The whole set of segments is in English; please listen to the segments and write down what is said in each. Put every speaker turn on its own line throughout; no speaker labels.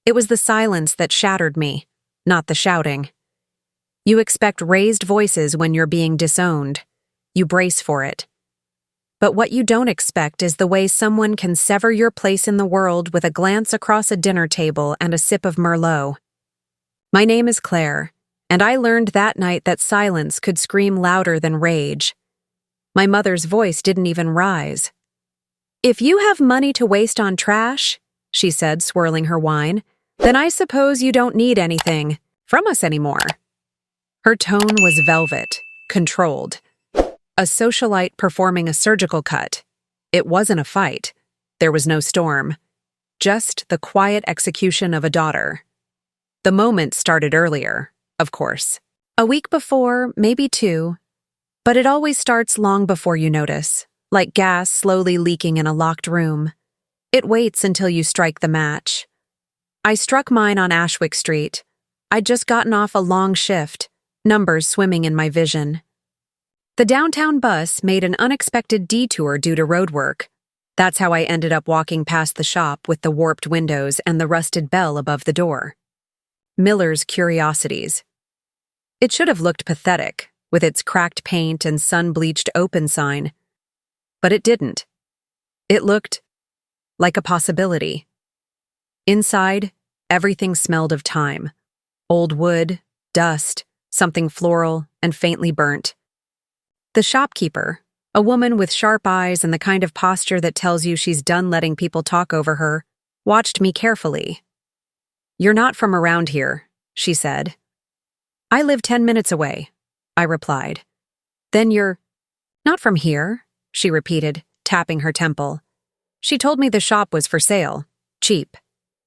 It was the silence that shattered me, not the shouting. You expect raised voices when you're being disowned. You brace for it. But what you don't expect is the way someone can sever your place in the world with a glance across a dinner table and a sip of Merlot. My name is Claire, and I learned that night that silence could scream louder than rage. My mother's voice didn't even rise. "If you have money to waste on trash," she said, swirling her wine, "then I suppose you don't need anything from us anymore." Her tone was velvet, controlled. A socialite performing a surgical cut. It wasn't a fight. There was no storm. Just the quiet execution of a daughter. The moment started earlier, of course. A week before, maybe 2. But it always starts long before you notice, like gas slowly leaking in a locked room. It waits until you strike the match. I struck mine on Ashwick Street. I'd just gotten off a long shift, numbers swimming in my vision. The downtown bus made an unexpected detour due to roadwork. That's how I ended up walking past the shop with the warped windows and the rusted bell above the door. Miller's Curiosities. It should have looked pathetic, with its cracked paint and sun-bleached open sign. But it didn't. It looked like a possibility. Inside, everything smelled of time. Old wood, dust, something floral, and faintly burnt. The shopkeeper, a woman with sharp eyes and the kind of posture that tells you she's done letting people talk over her, watched me carefully. "You're not from around here," she said. "I live 10 minutes away," I replied. "Then you're not from here," she repeated, tapping her temple. She told me the shop was for sale, cheap.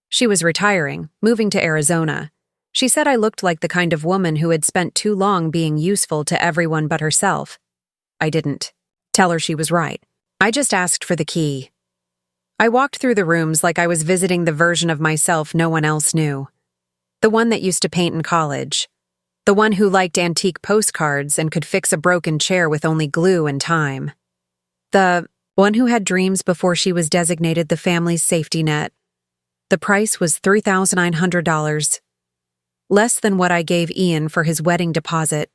She was retiring, moving to Arizona. She said I looked like the kind of woman who had spent too long being useful to everyone but herself. I didn't tell her she was right. I just asked for the key. I walked through the rooms like I was visiting the version of myself no one else knew. The one that used to paint in college. The one who liked antique postcards and could fix a broken chair with only glue and time. The one who had dreams before she was designated the family's safety net. The price was $3,900. Less than what I gave Ian for his wedding deposit.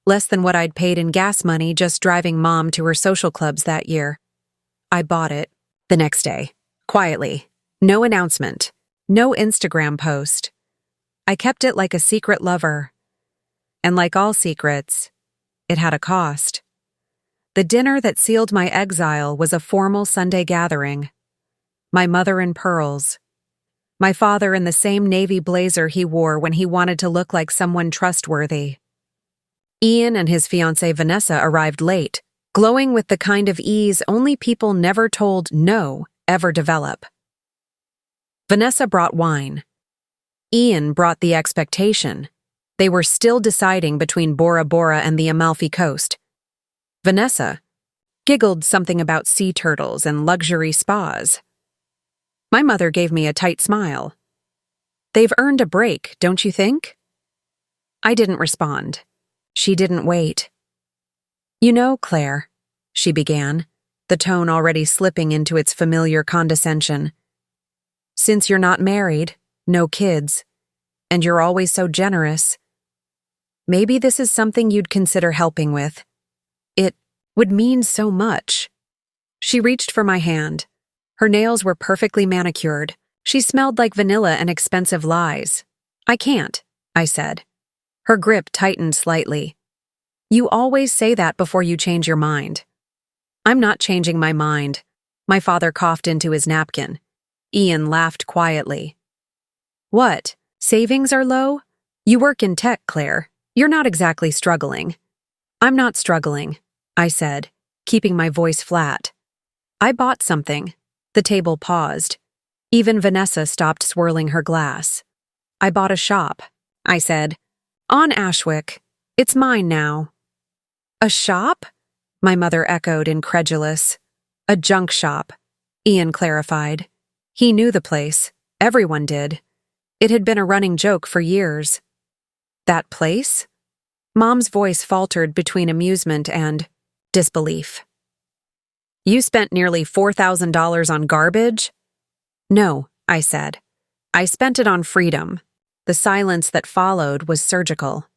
Less than what I'd paid in gas money just driving Mom to her social clubs that year. I bought it the next day, quietly. No announcement. No Instagram post. I kept it like a secret lover. And like all secrets, it had a cost. The dinner that sealed my exile was a formal Sunday gathering. My mother in pearls. My father in the same navy blazer he wore when he wanted to look like someone trustworthy. Ian and his fiancée Vanessa arrived late, glowing with the kind of ease only people never told no ever develop. Vanessa brought wine. Ian brought the expectation. They were still deciding between Bora Bora and the Amalfi Coast. Vanessa giggled something about sea turtles and luxury spas. My mother gave me a tight smile. "They've earned a break, don't you think?" I didn't respond. She didn't wait. "You know, Claire," she began, the tone already slipping into its familiar condescension. "Since you're not married, no kids, and you're always so generous, maybe this is something you'd consider helping with. It would mean so much." She reached for my hand. Her nails were perfectly manicured. She smelled like vanilla and expensive lies. "I can't," I said. Her grip tightened slightly. "You always say that before you change your mind." "I'm not changing my mind." My father coughed into his napkin. Ian laughed quietly. "What? Savings are low? You work in tech, Claire. You're not exactly struggling." "I'm not struggling," I said, keeping my voice flat. "I bought something." The table paused. Even Vanessa stopped swirling her glass. "I bought a shop," I said. "On Ashwick. It's mine now." "A shop?" my mother echoed, incredulous. "A junk shop," Ian clarified. He knew the place. Everyone did. It had been a running joke for years. "That place?" Mom's voice faltered between amusement and disbelief. "You spent nearly $4,000 on garbage?" "No," I said. I spent it on freedom. The silence that followed was surgical.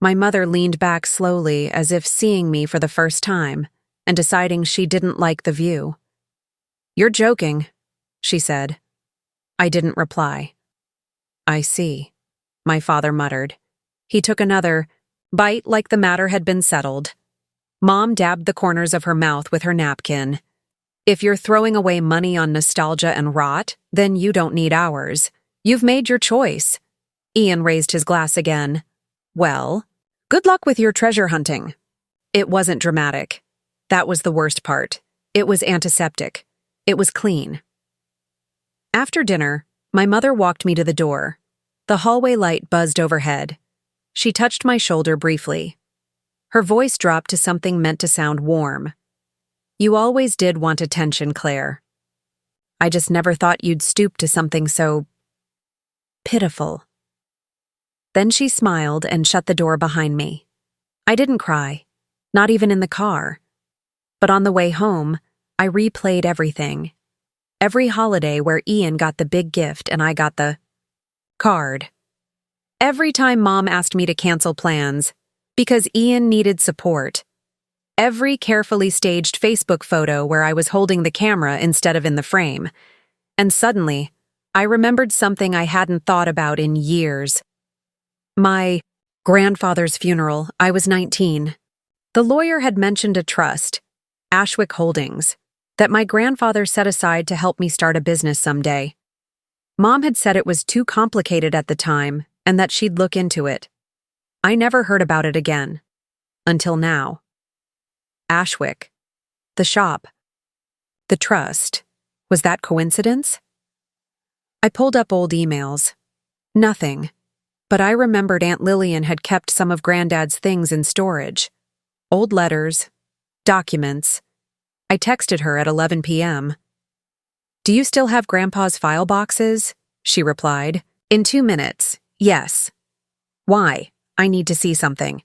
My mother leaned back slowly as if seeing me for the first time and deciding she didn't like the view. "You're joking," she said. I didn't reply. "I see," my father muttered. He took another bite like the matter had been settled. Mom dabbed the corners of her mouth with her napkin. "If you're throwing away money on nostalgia and rot, then you don't need ours. You've made your choice." Ian raised his glass again. "Well, good luck with your treasure hunting." It wasn't dramatic. That was the worst part. It was antiseptic. It was clean. After dinner, my mother walked me to the door. The hallway light buzzed overhead. She touched my shoulder briefly. Her voice dropped to something meant to sound warm. "You always did want attention, Claire. I just never thought you'd stoop to something so pitiful." Then she smiled and shut the door behind me. I didn't cry, not even in the car. But on the way home, I replayed everything. Every holiday where Ian got the big gift and I got the card. Every time Mom asked me to cancel plans because Ian needed support. Every carefully staged Facebook photo where I was holding the camera instead of in the frame. And suddenly, I remembered something I hadn't thought about in years. My grandfather's funeral. I was 19. The lawyer had mentioned a trust, Ashwick Holdings, that my grandfather set aside to help me start a business someday. Mom had said it was too complicated at the time and that she'd look into it. I never heard about it again. Until now. Ashwick. The shop. The trust. Was that coincidence? I pulled up old emails. Nothing. But I remembered Aunt Lillian had kept some of Granddad's things in storage. Old letters. Documents. I texted her at 11 p.m. "Do you still have Grandpa's file boxes?" She replied. "In 2 minutes. Yes." "Why? I need to see something."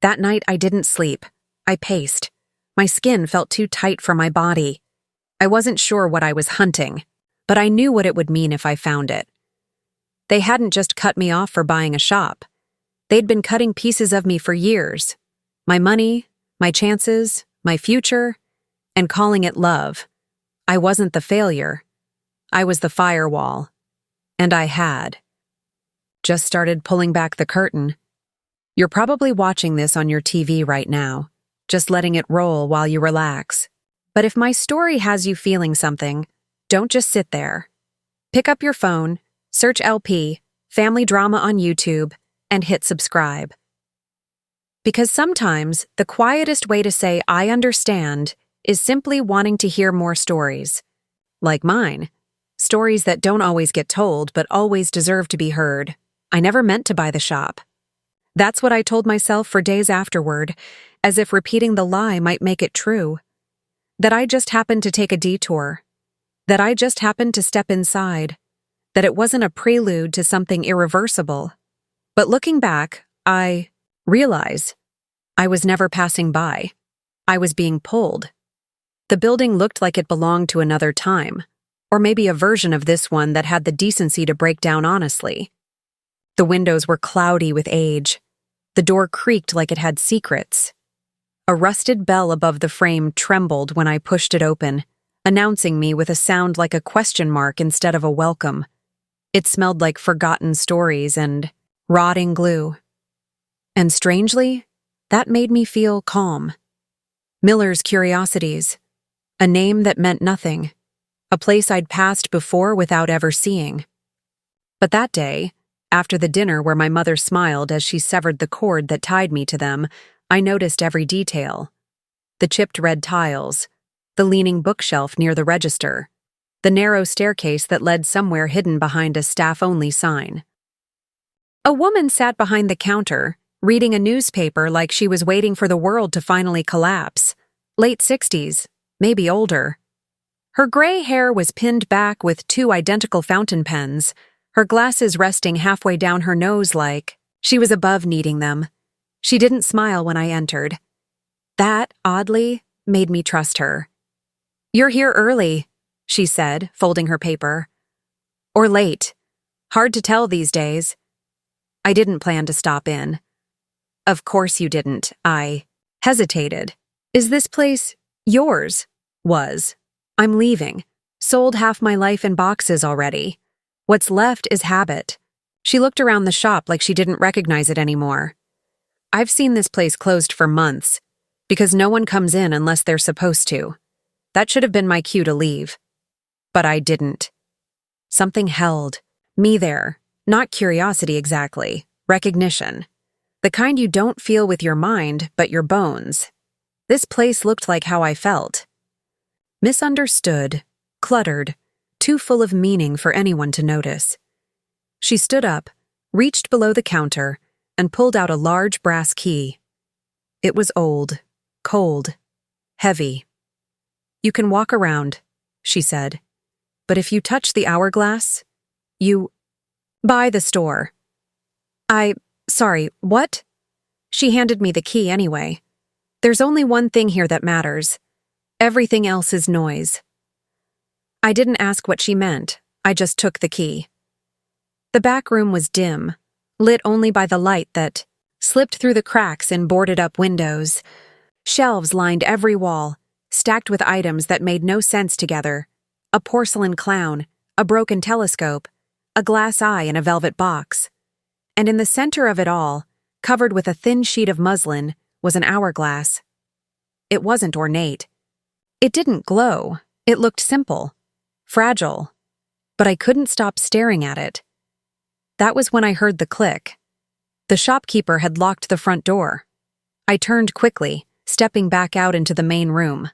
That night I didn't sleep. I paced. My skin felt too tight for my body. I wasn't sure what I was hunting, but I knew what it would mean if I found it. They hadn't just cut me off for buying a shop. They'd been cutting pieces of me for years. My money, my chances, my future, and calling it love. I wasn't the failure. I was the firewall. And I had just started pulling back the curtain. You're probably watching this on your TV right now, just letting it roll while you relax. But if my story has you feeling something, don't just sit there. Pick up your phone, search LP, Family Drama on YouTube, and hit subscribe. Because sometimes the quietest way to say I understand is simply wanting to hear more stories. Like mine. Stories that don't always get told but always deserve to be heard. I never meant to buy the shop. That's what I told myself for days afterward, as if repeating the lie might make it true. That I just happened to take a detour. That I just happened to step inside. That it wasn't a prelude to something irreversible. But looking back, I realize I was never passing by. I was being pulled. The building looked like it belonged to another time, or maybe a version of this one that had the decency to break down honestly. The windows were cloudy with age. The door creaked like it had secrets. A rusted bell above the frame trembled when I pushed it open, announcing me with a sound like a question mark instead of a welcome. It smelled like forgotten stories and rotting glue. And strangely, that made me feel calm. Miller's Curiosities. A name that meant nothing. A place I'd passed before without ever seeing. But that day, after the dinner where my mother smiled as she severed the cord that tied me to them, I noticed every detail. The chipped red tiles, the leaning bookshelf near the register, the narrow staircase that led somewhere hidden behind a staff-only sign. A woman sat behind the counter, reading a newspaper like she was waiting for the world to finally collapse. Late 60s, maybe older. Her gray hair was pinned back with 2 identical fountain pens, her glasses resting halfway down her nose like she was above needing them. She didn't smile when I entered. That, oddly, made me trust her. "You're here early," she said, folding her paper. Or late. Hard to tell these days. I didn't plan to stop in. Of course you didn't. I hesitated. Is this place yours? Was. I'm leaving. Sold half my life in boxes already. What's left is habit. She looked around the shop like she didn't recognize it anymore. I've seen this place closed for months, because no one comes in unless they're supposed to. That should have been my cue to leave. But I didn't. Something held me there. Not curiosity exactly, recognition. The kind you don't feel with your mind, but your bones. This place looked like how I felt. Misunderstood, cluttered, too full of meaning for anyone to notice. She stood up, reached below the counter, and pulled out a large brass key. It was old, cold, heavy. You can walk around, she said. But if you touch the hourglass, you buy the store. Sorry, what? She handed me the key anyway. There's only one thing here that matters. Everything else is noise. I didn't ask what she meant. I just took the key. The back room was dim, lit only by the light that slipped through the cracks in boarded-up windows. Shelves lined every wall, stacked with items that made no sense together. A porcelain clown, a broken telescope, a glass eye in a velvet box. And in the center of it all, covered with a thin sheet of muslin, was an hourglass. It wasn't ornate. It didn't glow. It looked simple, fragile. But I couldn't stop staring at it. That was when I heard the click. The shopkeeper had locked the front door. I turned quickly, stepping back out into the main room.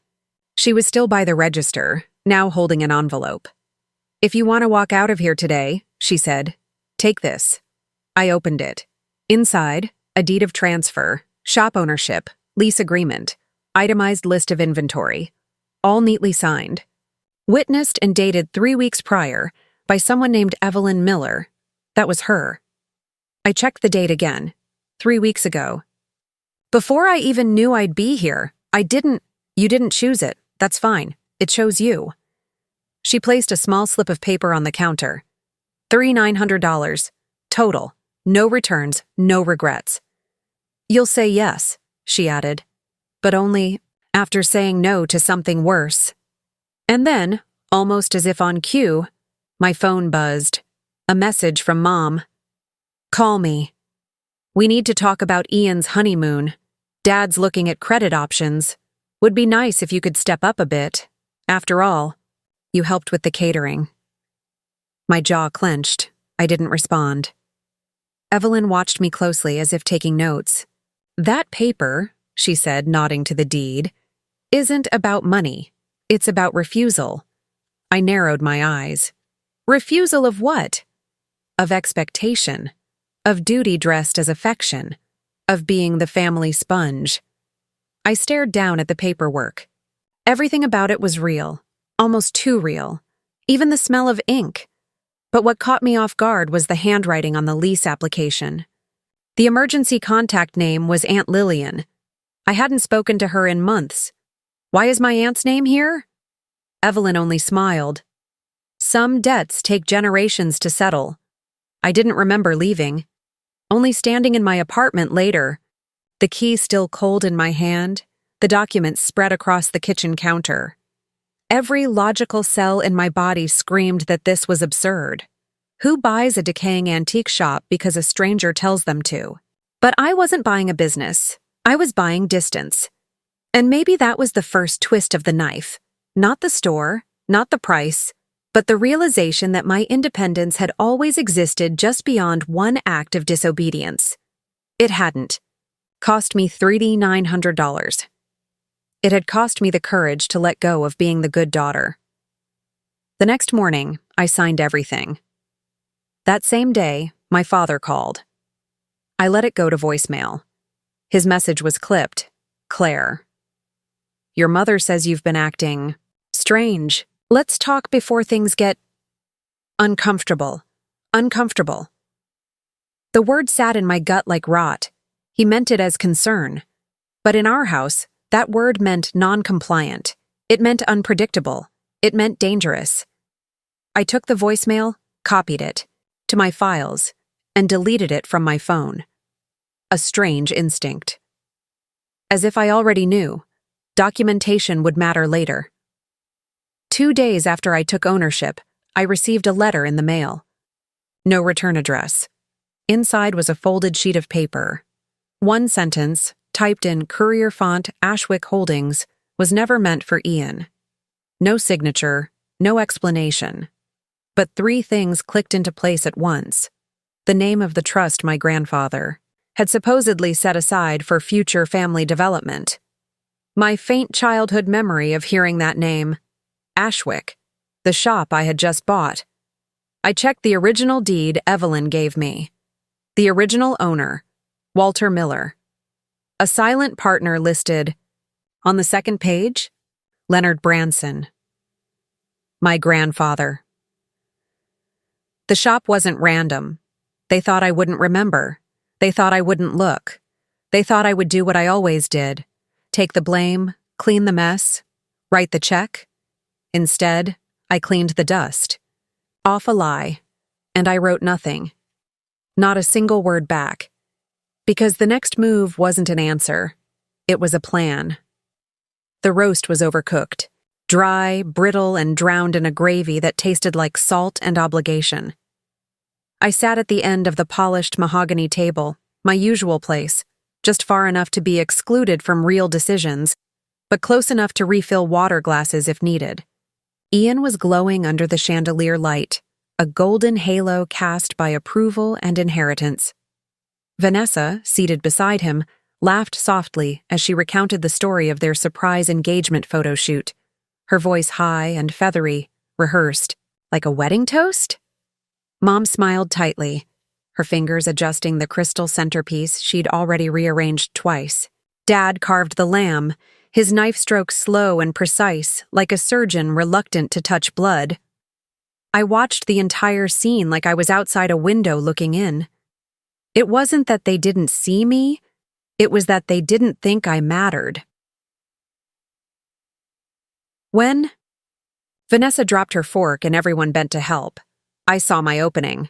She was still by the register, now holding an envelope. "If you want to walk out of here today," she said, "take this." I opened it. Inside, a deed of transfer, shop ownership, lease agreement, itemized list of inventory, all neatly signed. Witnessed and dated 3 weeks prior by someone named Evelyn Miller. That was her. I checked the date again, 3 weeks ago. "Before I even knew I'd be here, You didn't choose it. That's fine. It chose you." She placed a small slip of paper on the counter. $3,900. Total. No returns, no regrets. "You'll say yes," she added, "but only after saying no to something worse." And then, almost as if on cue, my phone buzzed. A message from Mom. "Call me. We need to talk about Ian's honeymoon. Dad's looking at credit options. Would be nice if you could step up a bit. After all, you helped with the catering." My jaw clenched. I didn't respond. Evelyn watched me closely as if taking notes. "That paper," she said, nodding to the deed, "isn't about money. It's about refusal." I narrowed my eyes. Refusal of what? Of expectation. Of duty dressed as affection. Of being the family sponge. I stared down at the paperwork. Everything about it was real. Almost too real. Even the smell of ink. But what caught me off guard was the handwriting on the lease application. The emergency contact name was Aunt Lillian. I hadn't spoken to her in months. Why is my aunt's name here? Evelyn only smiled. Some debts take generations to settle. I didn't remember leaving. Only standing in my apartment later, the key still cold in my hand, the documents spread across the kitchen counter. Every logical cell in my body screamed that this was absurd. Who buys a decaying antique shop because a stranger tells them to? But I wasn't buying a business. I was buying distance. And maybe that was the first twist of the knife. Not the store, not the price, but the realization that my independence had always existed just beyond one act of disobedience. It hadn't. Cost me $3,900. It had cost me the courage to let go of being the good daughter. The next morning, I signed everything. That same day, my father called. I let it go to voicemail. His message was clipped. Claire. Your mother says you've been acting strange. Let's talk before things get uncomfortable. Uncomfortable. The word sat in my gut like rot. He meant it as concern. But in our house, that word meant non-compliant. It meant unpredictable. It meant dangerous. I took the voicemail, copied it to my files, and deleted it from my phone. A strange instinct. As if I already knew, documentation would matter later. 2 days after I took ownership, I received a letter in the mail. No return address. Inside was a folded sheet of paper. One sentence, typed in courier font Ashwick Holdings, was never meant for Ian. No signature, no explanation. But 3 things clicked into place at once. The name of the trust my grandfather had supposedly set aside for future family development. My faint childhood memory of hearing that name, Ashwick, the shop I had just bought. I checked the original deed Evelyn gave me. The original owner, Walter Miller. A silent partner listed, on the second page, Leonard Branson. My grandfather. The shop wasn't random. They thought I wouldn't remember. They thought I wouldn't look. They thought I would do what I always did. Take the blame, clean the mess, write the check. Instead, I cleaned the dust. Off a lie, and I wrote nothing. Not a single word back. Because the next move wasn't an answer. It was a plan. The roast was overcooked, dry, brittle, and drowned in a gravy that tasted like salt and obligation. I sat at the end of the polished mahogany table, my usual place, just far enough to be excluded from real decisions, but close enough to refill water glasses if needed. Ian was glowing under the chandelier light, a golden halo cast by approval and inheritance. Vanessa, seated beside him, laughed softly as she recounted the story of their surprise engagement photo shoot, her voice high and feathery, rehearsed, like a wedding toast? Mom smiled tightly, her fingers adjusting the crystal centerpiece she'd already rearranged twice. Dad carved the lamb, his knife stroke slow and precise, like a surgeon reluctant to touch blood. I watched the entire scene like I was outside a window looking in. It wasn't that they didn't see me, it was that they didn't think I mattered. When Vanessa dropped her fork and everyone bent to help, I saw my opening.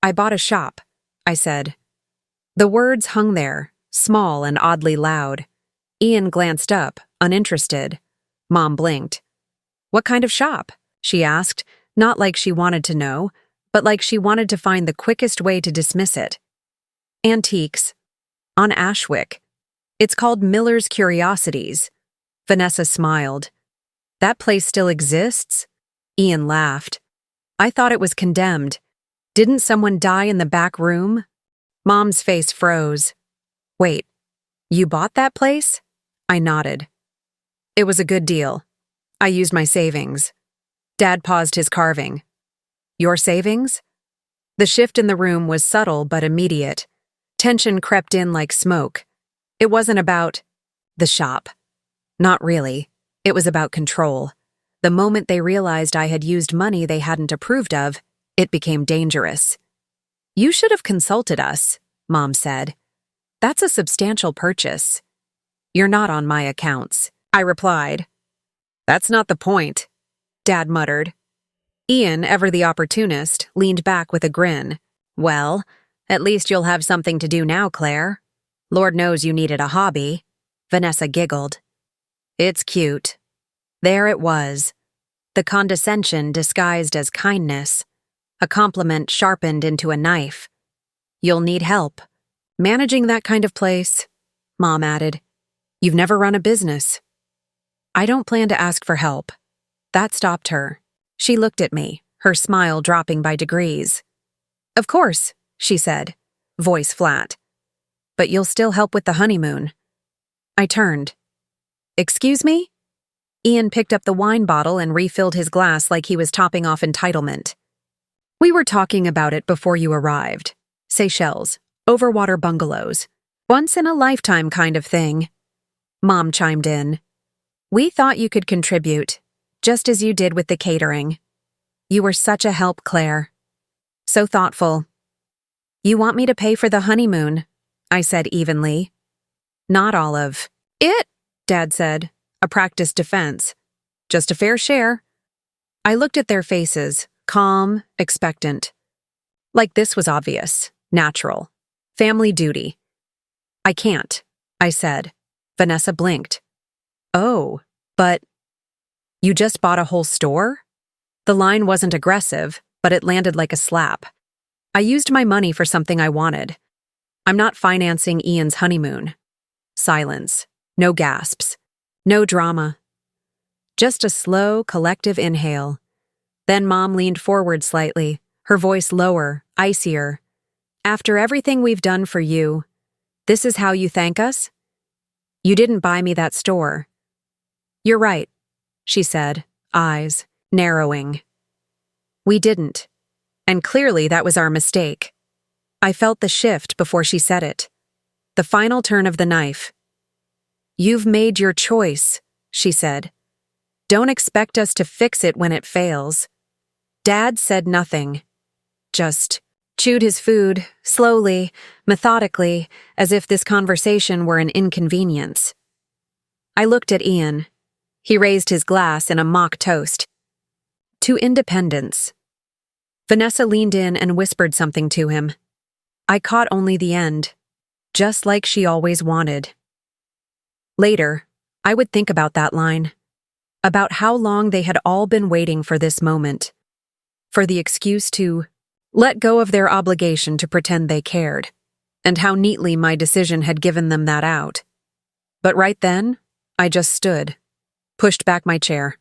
I bought a shop, I said. The words hung there, small and oddly loud. Ian glanced up, uninterested. Mom blinked. What kind of shop? She asked, not like she wanted to know, but like she wanted to find the quickest way to dismiss it. Antiques. On Ashwick. It's called Miller's Curiosities. Vanessa smiled. That place still exists? Ian laughed. I thought it was condemned. Didn't someone die in the back room? Mom's face froze. Wait, you bought that place? I nodded. It was a good deal. I used my savings. Dad paused his carving. Your savings? The shift in the room was subtle but immediate. Tension crept in like smoke. It wasn't about the shop. Not really. It was about control. The moment they realized I had used money they hadn't approved of, it became dangerous. You should have consulted us, Mom said. That's a substantial purchase. You're not on my accounts, I replied. That's not the point, Dad muttered. Ian, ever the opportunist, leaned back with a grin. Well, at least you'll have something to do now, Claire. Lord knows you needed a hobby. Vanessa giggled. It's cute. There it was. The condescension disguised as kindness. A compliment sharpened into a knife. You'll need help. Managing that kind of place, Mom added. You've never run a business. I don't plan to ask for help. That stopped her. She looked at me, her smile dropping by degrees. Of course, she said, voice flat. But you'll still help with the honeymoon. I turned. Excuse me? Ian picked up the wine bottle and refilled his glass like he was topping off entitlement. We were talking about it before you arrived. Seychelles, overwater bungalows. Once-in-a-lifetime kind of thing. Mom chimed in. We thought you could contribute, just as you did with the catering. You were such a help, Claire. So thoughtful. You want me to pay for the honeymoon, I said evenly. Not all of it, Dad said, a practiced defense. Just a fair share. I looked at their faces, calm, expectant. Like this was obvious, natural. Family duty. I can't, I said. Vanessa blinked. Oh, but you just bought a whole store? The line wasn't aggressive, but it landed like a slap. I used my money for something I wanted. I'm not financing Ian's honeymoon. Silence. No gasps. No drama. Just a slow, collective inhale. Then Mom leaned forward slightly, her voice lower, icier. After everything we've done for you, this is how you thank us? You didn't buy me that store. You're right, she said, eyes narrowing. We didn't. And clearly that was our mistake. I felt the shift before she said it. The final turn of the knife. You've made your choice, she said. Don't expect us to fix it when it fails. Dad said nothing. Just chewed his food, slowly, methodically, as if this conversation were an inconvenience. I looked at Ian. He raised his glass in a mock toast. To independence. Vanessa leaned in and whispered something to him. I caught only the end, just like she always wanted. Later, I would think about that line, about how long they had all been waiting for this moment, for the excuse to let go of their obligation to pretend they cared, and how neatly my decision had given them that out. But right then, I just stood, pushed back my chair.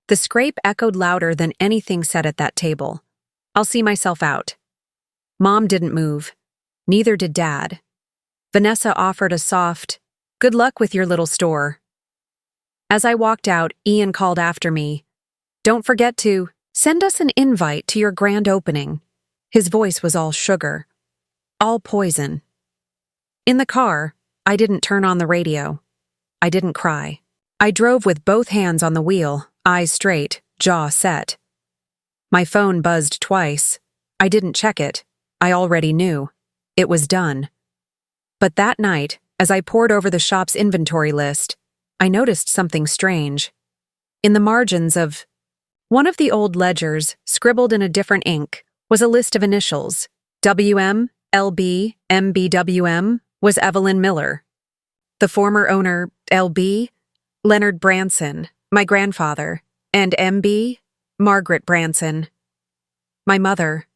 The scrape echoed louder than anything said at that table. I'll see myself out. Mom didn't move. Neither did Dad. Vanessa offered a soft, good luck with your little store. As I walked out, Ian called after me. Don't forget to send us an invite to your grand opening. His voice was all sugar, all poison. In the car, I didn't turn on the radio. I didn't cry. I drove with both hands on the wheel, eyes straight, jaw set. My phone buzzed twice. I didn't check it. I already knew. It was done. But that night, as I pored over the shop's inventory list, I noticed something strange. In the margins of one of the old ledgers, scribbled in a different ink, was a list of initials. WM, LB, MBWM was Evelyn Miller. The former owner, LB, Leonard Branson, my grandfather, and MB, Margaret Branson, my mother.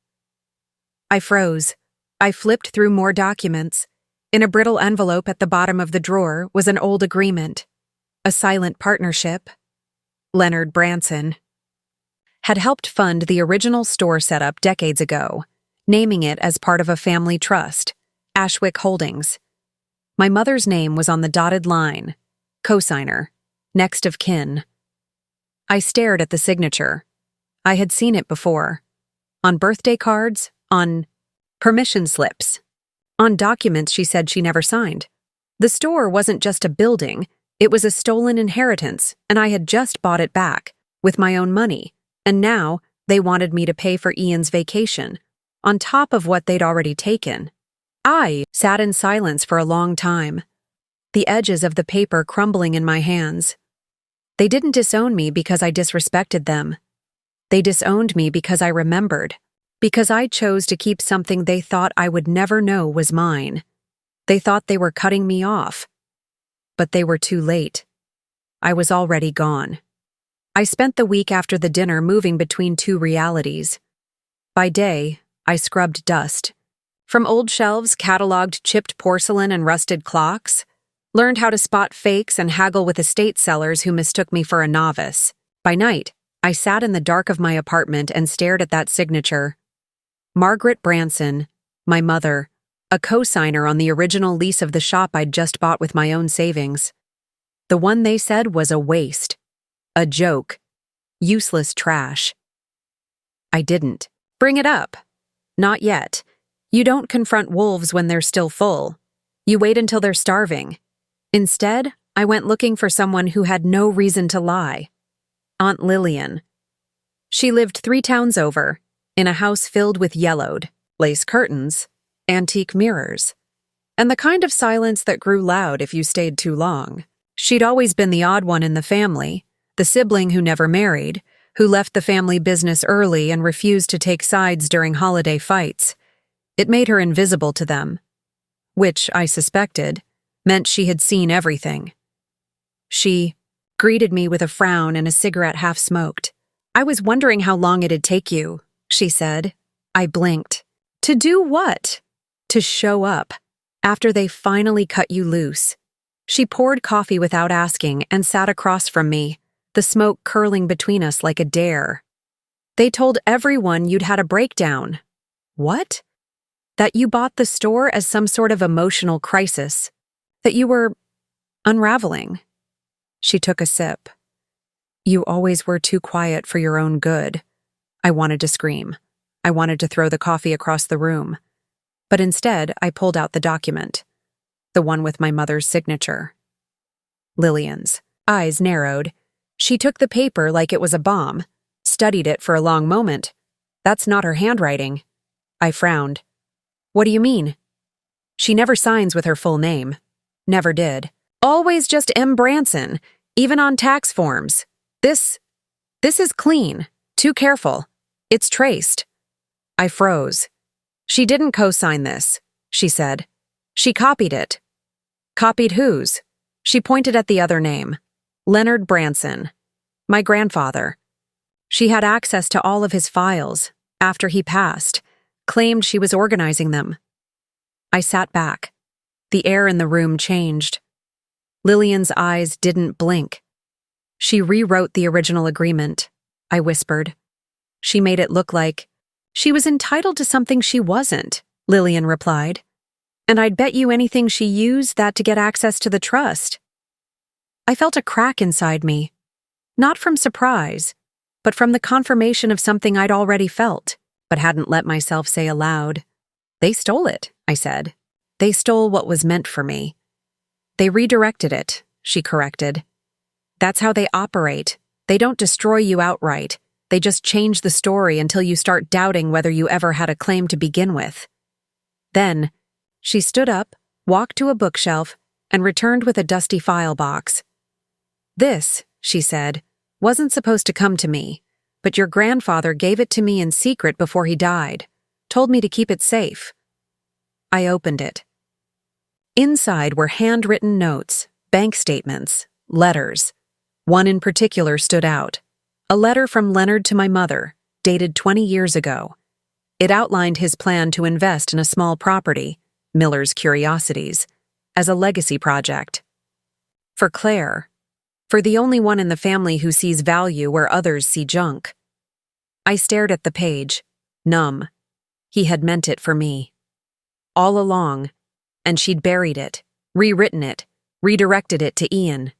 I froze. I flipped through more documents. In a brittle envelope at the bottom of the drawer was an old agreement. A silent partnership. Leonard Branson had helped fund the original store setup decades ago, naming it as part of a family trust, Ashwick Holdings. My mother's name was on the dotted line, cosigner, next of kin. I stared at the signature. I had seen it before. On birthday cards, on permission slips, on documents she said she never signed. The store wasn't just a building, it was a stolen inheritance, and I had just bought it back, with my own money, and now they wanted me to pay for Ian's vacation, on top of what they'd already taken. I sat in silence for a long time, the edges of the paper crumbling in my hands. They didn't disown me because I disrespected them. They disowned me because I remembered, because I chose to keep something they thought I would never know was mine. They thought they were cutting me off. But they were too late. I was already gone. I spent the week after the dinner moving between two realities. By day, I scrubbed dust. From old shelves, cataloged chipped porcelain and rusted clocks, learned how to spot fakes and haggle with estate sellers who mistook me for a novice. By night, I sat in the dark of my apartment and stared at that signature. Margaret Branson, my mother, a co-signer on the original lease of the shop I'd just bought with my own savings. The one they said was a waste, a joke, useless trash. I didn't bring it up. Not yet. You don't confront wolves when they're still full. You wait until they're starving. Instead, I went looking for someone who had no reason to lie. Aunt Lillian. She lived 3 towns over, in a house filled with yellowed, lace curtains, antique mirrors, and the kind of silence that grew loud if you stayed too long. She'd always been the odd one in the family, the sibling who never married, who left the family business early and refused to take sides during holiday fights. It made her invisible to them, which, I suspected, meant she had seen everything. She greeted me with a frown and a cigarette half smoked. "I was wondering how long it'd take you," she said. I blinked. "To do what?" "To show up, after they finally cut you loose." She poured coffee without asking and sat across from me, the smoke curling between us like a dare. "They told everyone you'd had a breakdown." "What?" "That you bought the store as some sort of emotional crisis. That you were unraveling." She took a sip. "You always were too quiet for your own good." I wanted to scream. I wanted to throw the coffee across the room. But instead, I pulled out the document. The one with my mother's signature. Lillian's eyes narrowed. She took the paper like it was a bomb, studied it for a long moment. "That's not her handwriting." I frowned. "What do you mean?" "She never signs with her full name. Never did. Always just M. Branson, even on tax forms. This is clean. Too careful. It's traced." I froze. "She didn't co-sign this," she said. "She copied it." "Copied whose?" She pointed at the other name. "Leonard Branson. My grandfather." She had access to all of his files after he passed, claimed she was organizing them. I sat back. The air in the room changed. Lillian's eyes didn't blink. "She rewrote the original agreement," I whispered. "She made it look like she was entitled to something she wasn't," Lillian replied. "And I'd bet you anything she used that to get access to the trust." I felt a crack inside me, not from surprise, but from the confirmation of something I'd already felt, but hadn't let myself say aloud. "They stole it," I said. "They stole what was meant for me." "They redirected it," she corrected. "That's how they operate. They don't destroy you outright. They just change the story until you start doubting whether you ever had a claim to begin with." Then, she stood up, walked to a bookshelf, and returned with a dusty file box. "This," she said, "wasn't supposed to come to me, but your grandfather gave it to me in secret before he died. Told me to keep it safe." I opened it. Inside were handwritten notes, bank statements, letters. One in particular stood out. A letter from Leonard to my mother, dated 20 years ago. It outlined his plan to invest in a small property, Miller's Curiosities, as a legacy project. For Claire. For the only one in the family who sees value where others see junk. I stared at the page, numb. He had meant it for me. All along, and she'd buried it, rewritten it, redirected it to Ian,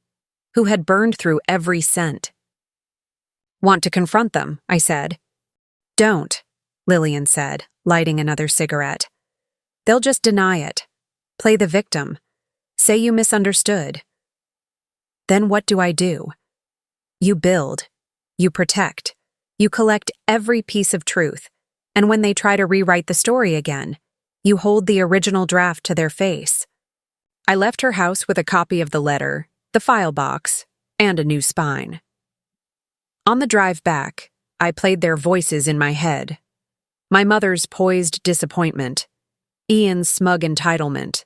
who had burned through every cent. "Want to confront them?" I said. "Don't," Lillian said, lighting another cigarette. "They'll just deny it. Play the victim. Say you misunderstood." "Then what do I do?" "You build. You protect. You collect every piece of truth. And when they try to rewrite the story again, you hold the original draft to their face." I left her house with a copy of the letter, the file box, and a new spine. On the drive back, I played their voices in my head. My mother's poised disappointment, Ian's smug entitlement,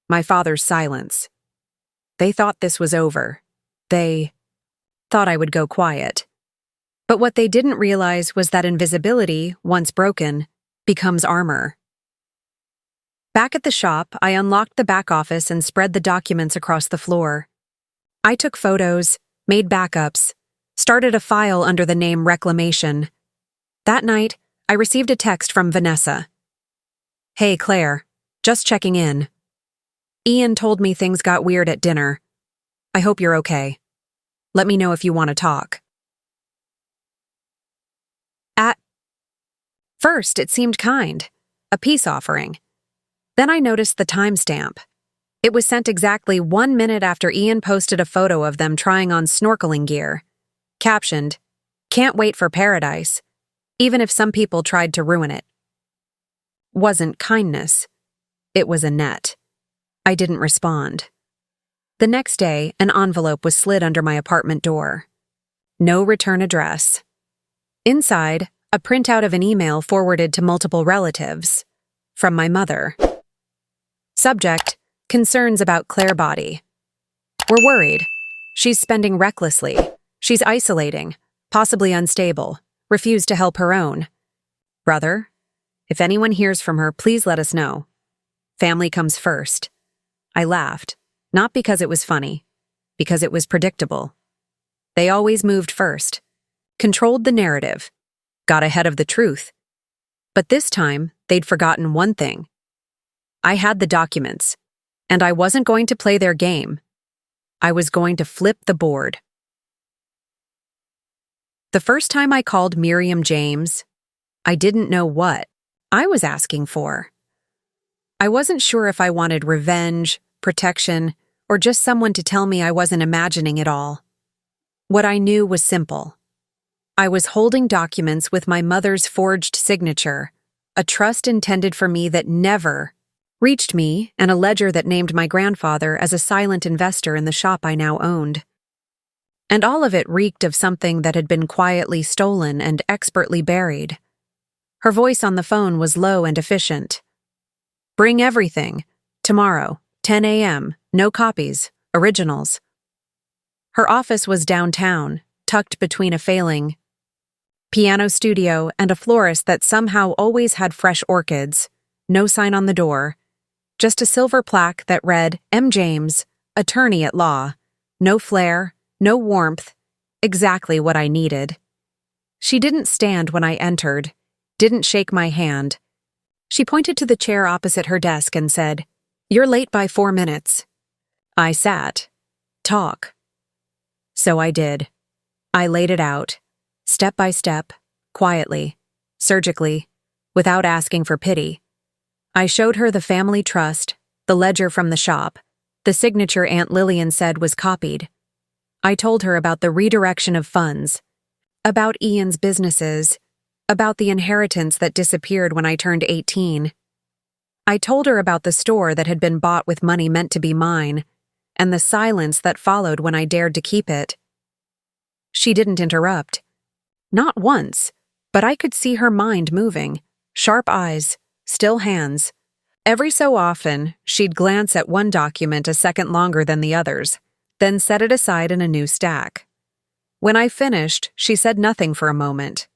my father's silence. They thought this was over. They thought I would go quiet. But what they didn't realize was that invisibility, once broken, becomes armor. Back at the shop, I unlocked the back office and spread the documents across the floor. I took photos, made backups, started a file under the name Reclamation. That night, I received a text from Vanessa. "Hey, Claire. Just checking in. Ian told me things got weird at dinner. I hope you're okay. Let me know if you want to talk." At first, it seemed kind, a peace offering. Then I noticed the timestamp. It was sent exactly 1 minute after Ian posted a photo of them trying on snorkeling gear. Captioned, "Can't wait for paradise, even if some people tried to ruin it." Wasn't kindness. It was a net. I didn't respond. The next day, an envelope was slid under my apartment door. No return address. Inside, a printout of an email forwarded to multiple relatives. From my mother. Subject: concerns about Claire body. We're worried. She's spending recklessly. She's isolating, possibly unstable, refused to help her own. Brother, if anyone hears from her, please let us know. Family comes first. I laughed, not because it was funny, because it was predictable. They always moved first, controlled the narrative, got ahead of the truth. But this time, they'd forgotten one thing. I had the documents, and I wasn't going to play their game. I was going to flip the board. The first time I called Miriam James, I didn't know what I was asking for. I wasn't sure if I wanted revenge, protection, or just someone to tell me I wasn't imagining it all. What I knew was simple. I was holding documents with my mother's forged signature, a trust intended for me that never reached me, and a ledger that named my grandfather as a silent investor in the shop I now owned. And all of it reeked of something that had been quietly stolen and expertly buried. Her voice on the phone was low and efficient. Bring everything. Tomorrow, 10 a.m., no copies, originals. Her office was downtown, tucked between a failing piano studio and a florist that somehow always had fresh orchids, no sign on the door, just a silver plaque that read, M. James, attorney at law. No flair, no warmth, exactly what I needed. She didn't stand when I entered, didn't shake my hand. She pointed to the chair opposite her desk and said, "You're late by 4 minutes." I sat. Talk. So I did. I laid it out, step by step, quietly, surgically, without asking for pity. I showed her the family trust, the ledger from the shop, the signature Aunt Lillian said was copied. I told her about the redirection of funds, about Ian's businesses, about the inheritance that disappeared when I turned 18. I told her about the store that had been bought with money meant to be mine, and the silence that followed when I dared to keep it. She didn't interrupt. Not once, but I could see her mind moving, sharp eyes, still hands. Every so often, she'd glance at one document a second longer than the others, then set it aside in a new stack. When I finished, she said nothing for a moment,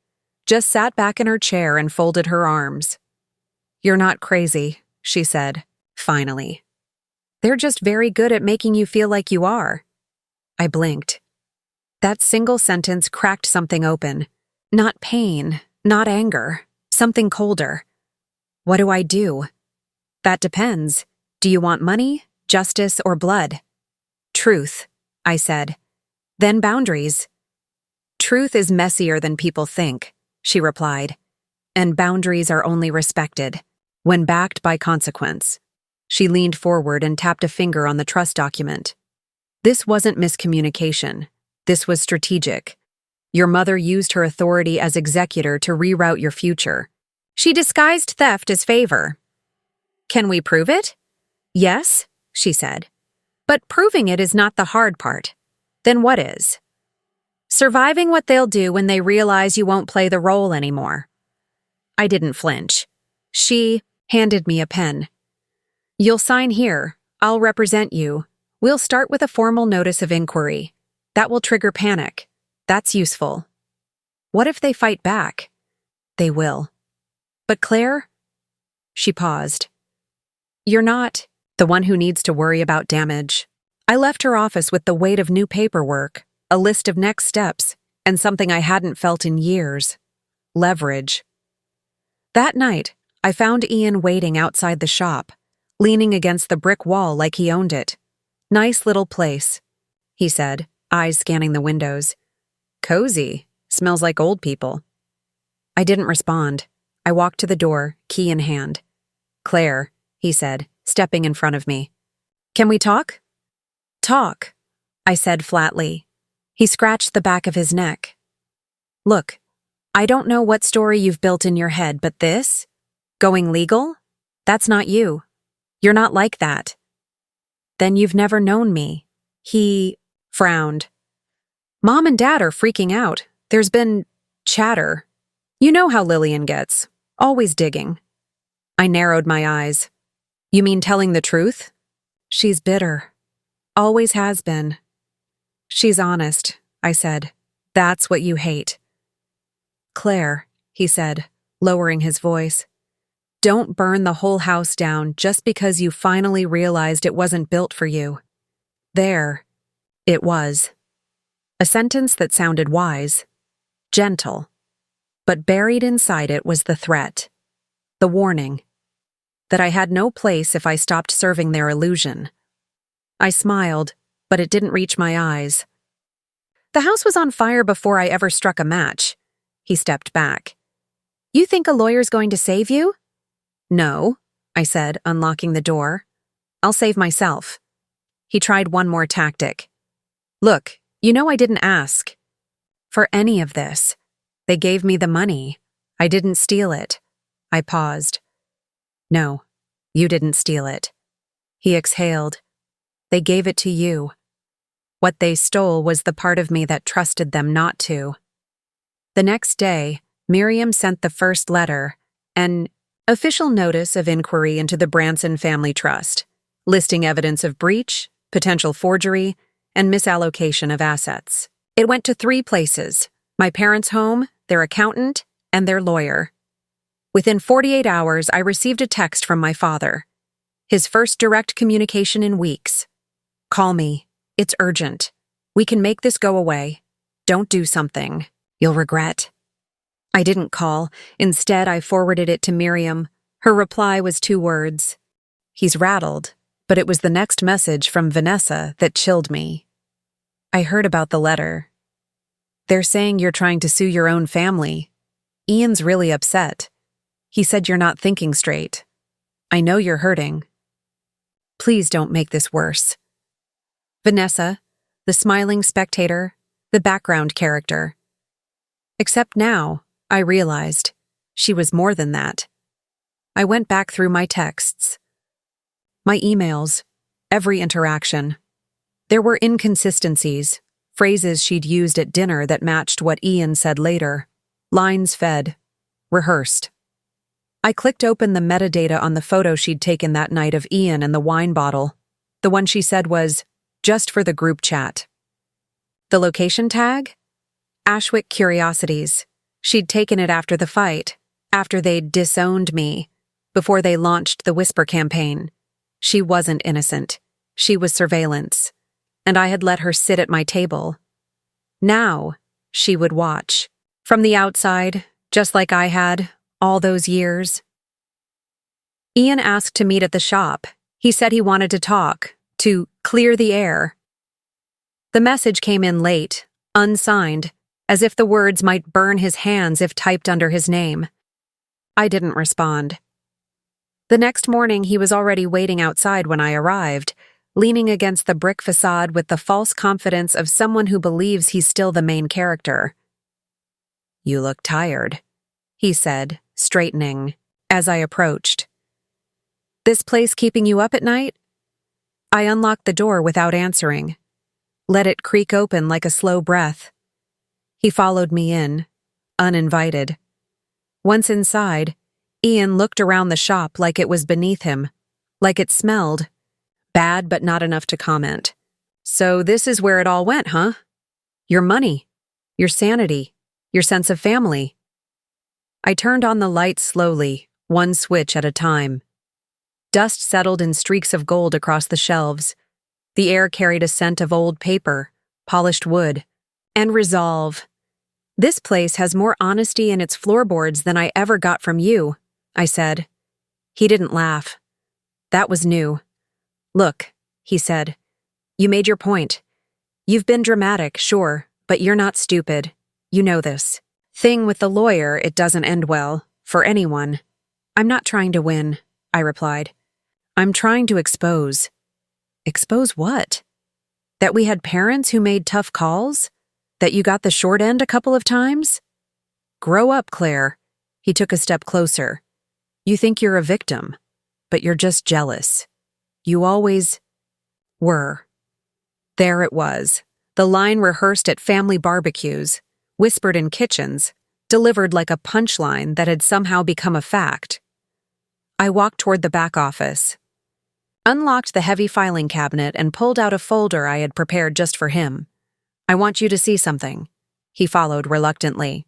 just sat back in her chair and folded her arms. "You're not crazy," she said, finally. "They're just very good at making you feel like you are." I blinked. That single sentence cracked something open. Not pain, not anger, something colder. What do I do? That depends. Do you want money, justice, or blood? Truth, I said. Then boundaries. Truth is messier than people think, she replied. And boundaries are only respected when backed by consequence. She leaned forward and tapped a finger on the trust document. This wasn't miscommunication. This was strategic. Your mother used her authority as executor to reroute your future. She disguised theft as favor. Can we prove it? Yes, she said. But proving it is not the hard part. Then what is? Surviving what they'll do when they realize you won't play the role anymore. I didn't flinch. She handed me a pen. You'll sign here. I'll represent you. We'll start with a formal notice of inquiry. That will trigger panic. That's useful. What if they fight back? They will. But Claire? She paused. You're not the one who needs to worry about damage. I left her office with the weight of new paperwork, a list of next steps, and something I hadn't felt in years. Leverage. That night, I found Ian waiting outside the shop, leaning against the brick wall like he owned it. Nice little place, he said, eyes scanning the windows. Cozy. Smells like old people. I didn't respond. I walked to the door, key in hand. Claire, he said, stepping in front of me. Can we talk? Talk, I said flatly. He scratched the back of his neck. Look, I don't know what story you've built in your head, but this? Going legal? That's not you. You're not like that. Then you've never known me. He frowned. Mom and Dad are freaking out. There's been Chatter. You know how Lillian gets. Always digging. I narrowed my eyes. You mean telling the truth? She's bitter. Always has been. She's honest, I said. That's what you hate. Claire, he said, lowering his voice. Don't burn the whole house down just because you finally realized it wasn't built for you. There. It was. A sentence that sounded wise, gentle, but buried inside it was the threat, the warning, that I had no place if I stopped serving their illusion. I smiled, but it didn't reach my eyes. The house was on fire before I ever struck a match. He stepped back. You think a lawyer's going to save you? No, I said, unlocking the door. I'll save myself. He tried one more tactic. Look, you know I didn't ask for any of this. They gave me the money. I didn't steal it. I paused. No, you didn't steal it. He exhaled. They gave it to you. What they stole was the part of me that trusted them not to. The next day, Miriam sent the first letter, an official notice of inquiry into the Branson Family Trust, listing evidence of breach, potential forgery, and misallocation of assets. It went to 3 places: my parents' home, their accountant, and their lawyer. Within 48 hours, I received a text from my father. His first direct communication in weeks. Call me. It's urgent. We can make this go away. Don't do something you'll regret. I didn't call. Instead, I forwarded it to Miriam. Her reply was 2 words. He's rattled, but it was the next message from Vanessa that chilled me. I heard about the letter. They're saying you're trying to sue your own family. Ian's really upset. He said you're not thinking straight. I know you're hurting. Please don't make this worse. Vanessa, the smiling spectator, the background character. Except now, I realized, she was more than that. I went back through my texts. My emails, every interaction. There were inconsistencies, phrases she'd used at dinner that matched what Ian said later, lines fed, rehearsed. I clicked open the metadata on the photo she'd taken that night of Ian and the wine bottle, the one she said was, just for the group chat. The location tag? Ashwick Curiosities. She'd taken it after the fight, after they'd disowned me, before they launched the Whisper campaign. She wasn't innocent. She was surveillance. And I had let her sit at my table. Now, she would watch. From the outside, just like I had, all those years. Ian asked to meet at the shop. He said he wanted to talk, to clear the air. The message came in late, unsigned, as if the words might burn his hands if typed under his name. I didn't respond. The next morning, he was already waiting outside when I arrived, leaning against the brick facade with the false confidence of someone who believes he's still the main character. You look tired, he said, straightening, as I approached. This place keeping you up at night? I unlocked the door without answering, let it creak open like a slow breath. He followed me in, uninvited. Once inside, Ian looked around the shop like it was beneath him, like it smelled. Bad but not enough to comment. So this is where it all went, huh? Your money, your sanity, your sense of family. I turned on the lights slowly, one switch at a time. Dust settled in streaks of gold across the shelves. The air carried a scent of old paper, polished wood, and resolve. This place has more honesty in its floorboards than I ever got from you, I said. He didn't laugh. That was new. Look, he said, you made your point. You've been dramatic, sure, but you're not stupid. You know this. Thing with the lawyer, it doesn't end well, for anyone. I'm not trying to win, I replied. I'm trying to expose. Expose what? That we had parents who made tough calls? That you got the short end a couple of times? Grow up, Claire. He took a step closer. You think you're a victim, but you're just jealous. You always were. There it was, the line rehearsed at family barbecues, whispered in kitchens, delivered like a punchline that had somehow become a fact. I walked toward the back office, unlocked the heavy filing cabinet, and pulled out a folder I had prepared just for him. "I want you to see something." He followed reluctantly.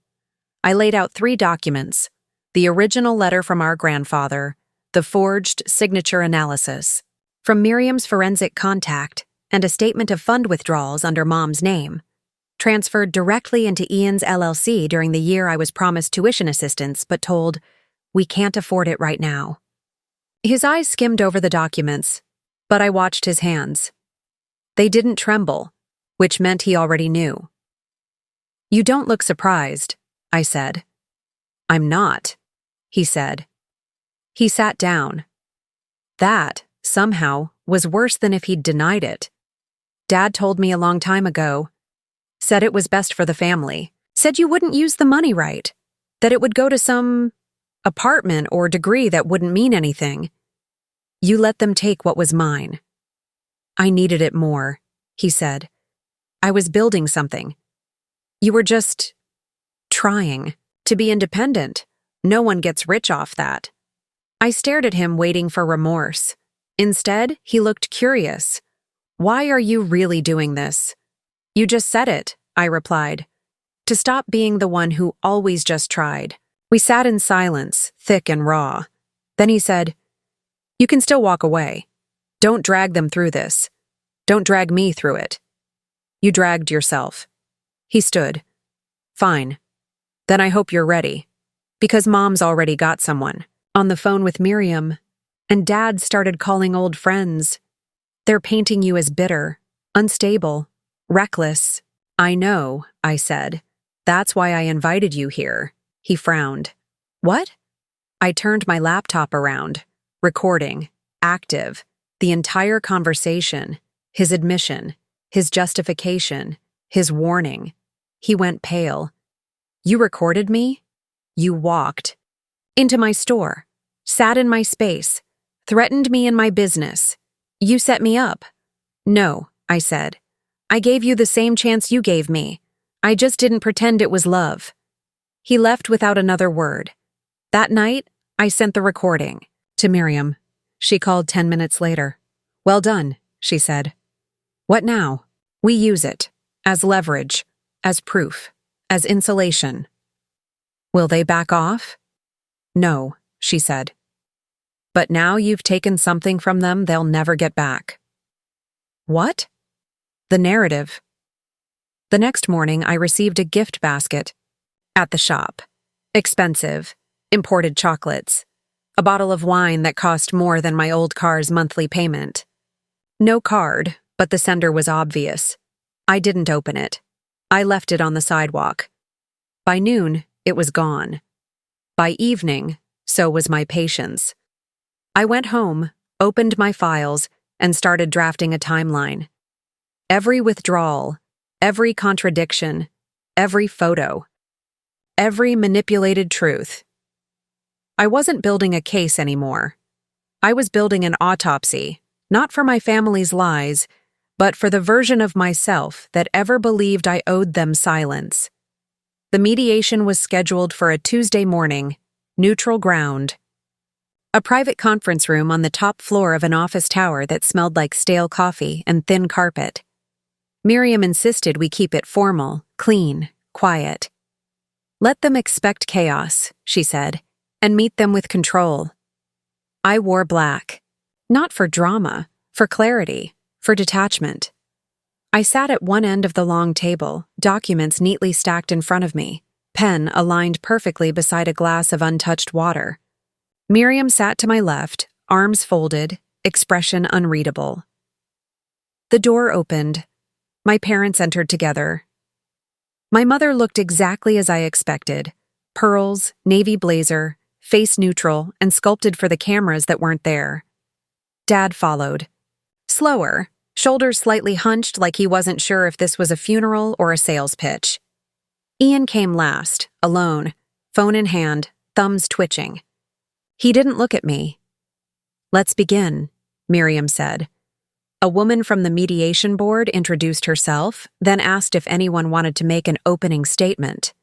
I laid out 3 documents: the original letter from our grandfather, the forged signature analysis from Miriam's forensic contact, and a statement of fund withdrawals under Mom's name, transferred directly into Ian's LLC during the year I was promised tuition assistance but told, "We can't afford it right now." His eyes skimmed over the documents, but I watched his hands. They didn't tremble, which meant he already knew. "You don't look surprised," I said. "I'm not," he said. He sat down. That, somehow, was worse than if he'd denied it. "Dad told me a long time ago. Said it was best for the family. Said you wouldn't use the money right. That it would go to some apartment or degree that wouldn't mean anything. You let them take what was mine." "I needed it more," he said. "I was building something. You were just trying to be independent. No one gets rich off that." I stared at him, waiting for remorse. Instead, he looked curious. "Why are you really doing this?" "You just said it," I replied. "To stop being the one who always just tried." We sat in silence, thick and raw. Then he said, "You can still walk away. Don't drag them through this. Don't drag me through it. You dragged yourself." He stood. "Fine. Then I hope you're ready. Because Mom's already got someone on the phone with Miriam, and Dad started calling old friends. They're painting you as bitter, unstable, reckless." "I know," I said. "That's why I invited you here." He frowned. "What?" I turned my laptop around, recording, active, the entire conversation, his admission, his justification, his warning. He went pale. "You recorded me? You walked into my store, sat in my space, threatened me in my business. You set me up." "No," I said. "I gave you the same chance you gave me. I just didn't pretend it was love." He left without another word. That night, I sent the recording to Miriam. She called 10 minutes later. "Well done," she said. "What now?" "We use it as leverage, as proof, as insulation." "Will they back off?" "No," she said. "But now you've taken something from them they'll never get back." "What?" "The narrative." The next morning, I received a gift basket at the shop. Expensive, imported chocolates, a bottle of wine that cost more than my old car's monthly payment. No card, but the sender was obvious. I didn't open it. I left it on the sidewalk. By noon, it was gone. By evening, so was my patience. I went home, opened my files, and started drafting a timeline. Every withdrawal, every contradiction, every photo, every manipulated truth. I wasn't building a case anymore. I was building an autopsy, not for my family's lies, but for the version of myself that ever believed I owed them silence. The mediation was scheduled for a Tuesday morning, neutral ground. A private conference room on the top floor of an office tower that smelled like stale coffee and thin carpet. Miriam insisted we keep it formal, clean, quiet. "Let them expect chaos," she said, "and meet them with control." I wore black. Not for drama, for clarity, for detachment. I sat at one end of the long table, documents neatly stacked in front of me, pen aligned perfectly beside a glass of untouched water. Miriam sat to my left, arms folded, expression unreadable. The door opened. My parents entered together. My mother looked exactly as I expected. Pearls, navy blazer, face neutral, and sculpted for the cameras that weren't there. Dad followed. Slower, shoulders slightly hunched like he wasn't sure if this was a funeral or a sales pitch. Ian came last, alone, phone in hand, thumbs twitching. He didn't look at me. "Let's begin," Miriam said. A woman from the mediation board introduced herself, then asked if anyone wanted to make an opening statement.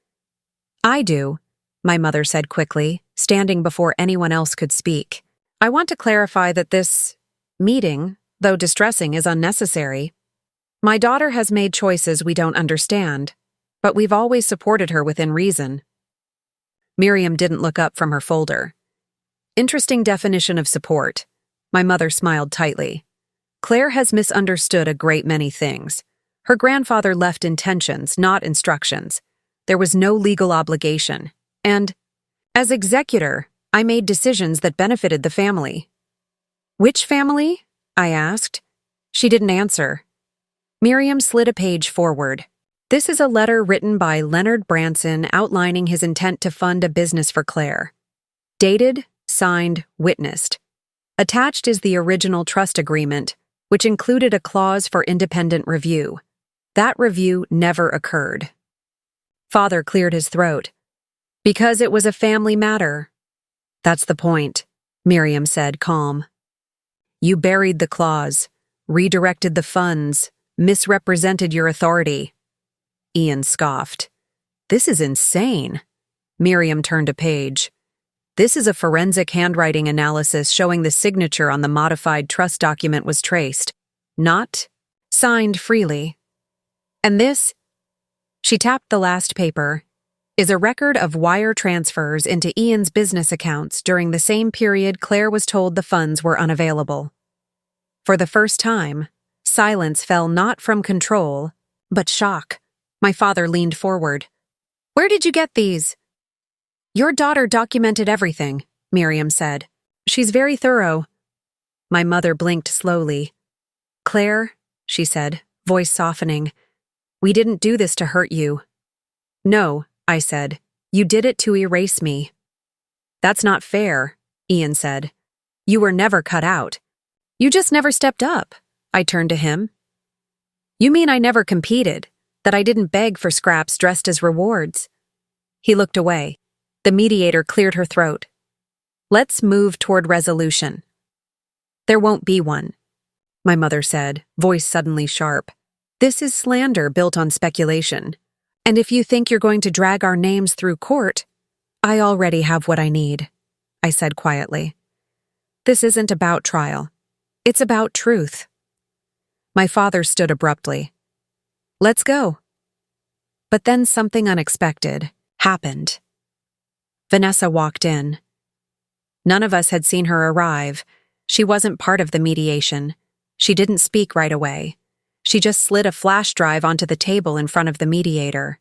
I do, my mother said quickly, standing before anyone else could speak. I want to clarify that this meeting, though distressing, is unnecessary. My daughter has made choices we don't understand, but we've always supported her within reason. Miriam didn't look up from her folder. Interesting definition of support. My mother smiled tightly. Claire has misunderstood a great many things. Her grandfather left intentions, not instructions. There was no legal obligation. And, as executor, I made decisions that benefited the family. Which family? I asked. She didn't answer. Miriam slid a page forward. This is a letter written by Leonard Branson outlining his intent to fund a business for Claire. Dated, signed, witnessed. Attached is the original trust agreement, which included a clause for independent review. That review never occurred. Father cleared his throat. Because it was a family matter. That's the point, Miriam said, calm. You buried the clause, redirected the funds, misrepresented your authority. Ian scoffed. This is insane. Miriam turned a page. This is a forensic handwriting analysis showing the signature on the modified trust document was traced, not signed freely. And this, she tapped the last paper, is a record of wire transfers into Ian's business accounts during the same period Claire was told the funds were unavailable. For the first time, silence fell not from control, but shock. My father leaned forward. Where did you get these? Your daughter documented everything, Miriam said. She's very thorough. My mother blinked slowly. Claire, she said, voice softening, we didn't do this to hurt you. No, I said, you did it to erase me. That's not fair, Ian said. You were never cut out. You just never stepped up. I turned to him. You mean I never competed, that I didn't beg for scraps dressed as rewards? He looked away. The mediator cleared her throat. Let's move toward resolution. There won't be one, my mother said, voice suddenly sharp. This is slander built on speculation. And if you think you're going to drag our names through court, I already have what I need, I said quietly. This isn't about trial. It's about truth. My father stood abruptly. Let's go. But then something unexpected happened. Vanessa walked in. None of us had seen her arrive. She wasn't part of the mediation. She didn't speak right away. She just slid a flash drive onto the table in front of the mediator.